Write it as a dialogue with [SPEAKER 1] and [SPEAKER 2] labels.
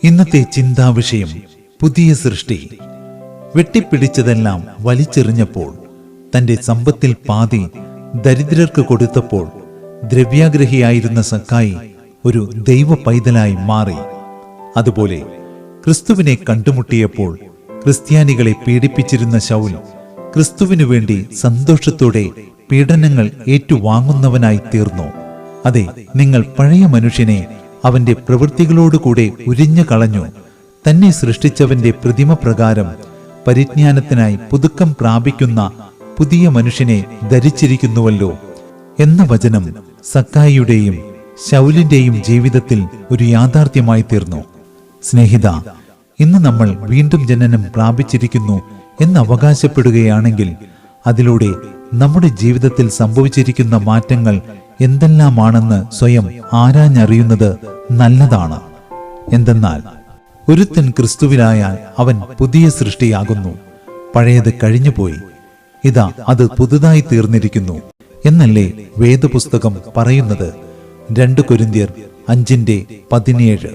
[SPEAKER 1] ഇന്നത്തെ ചിന്താവിഷയം പുതിയ സൃഷ്ടി. വെട്ടിപ്പിടിച്ചതെല്ലാം വലിച്ചെറിഞ്ഞപ്പോൾ, തന്റെ സമ്പത്തിൽ പാതി ദരിദ്രർക്ക് കൊടുത്തപ്പോൾ, ദ്രവ്യാഗ്രഹിയായിരുന്ന സക്കായി ഒരു ദൈവ പൈതലായി മാറി. അതുപോലെ ക്രിസ്തുവിനെ കണ്ടുമുട്ടിയപ്പോൾ ക്രിസ്ത്യാനികളെ പീഡിപ്പിച്ചിരുന്ന ശൗൽ ക്രിസ്തുവിനു വേണ്ടി സന്തോഷത്തോടെ പീഡനങ്ങൾ ഏറ്റുവാങ്ങുന്നവനായി തീർന്നു. അതെ, നിങ്ങൾ പഴയ മനുഷ്യനെ അവന്റെ പ്രവൃത്തികളോടുകൂടെ ഉരിഞ്ഞു കളഞ്ഞു, തന്നെ സൃഷ്ടിച്ചവന്റെ പ്രതിമ പ്രകാരം പരിജ്ഞാനത്തിനായി പുതുക്കം പ്രാപിക്കുന്ന പുതിയ മനുഷ്യനെ ധരിച്ചിരിക്കുന്നുവല്ലോ എന്ന വചനം സക്കായിയുടെയും ശൗലിന്റെയും ജീവിതത്തിൽ ഒരു യാഥാർത്ഥ്യമായി തീർന്നു. സ്നേഹിത, ഇന്ന് നമ്മൾ വീണ്ടും ജനനം പ്രാപിച്ചിരിക്കുന്നു എന്ന് അവകാശപ്പെടുകയാണെങ്കിൽ അതിലൂടെ നമ്മുടെ ജീവിതത്തിൽ സംഭവിച്ചിരിക്കുന്ന മാറ്റങ്ങൾ എന്തെല്ലാമാണെന്ന് സ്വയം ആരാഞ്ഞറിയുന്നത് നല്ലതാണ്. എന്തെന്നാൽ ഒരുത്തൻ ക്രിസ്തുവിലായാൽ അവൻ പുതിയ സൃഷ്ടിയാകുന്നു, പഴയത് കഴിഞ്ഞുപോയി, ഇതാ അത് പുതുതായി തീർന്നിരിക്കുന്നു എന്നല്ലേ വേദപുസ്തകം പറയുന്നത്. 2 കൊരിന്ത്യർ 5:17.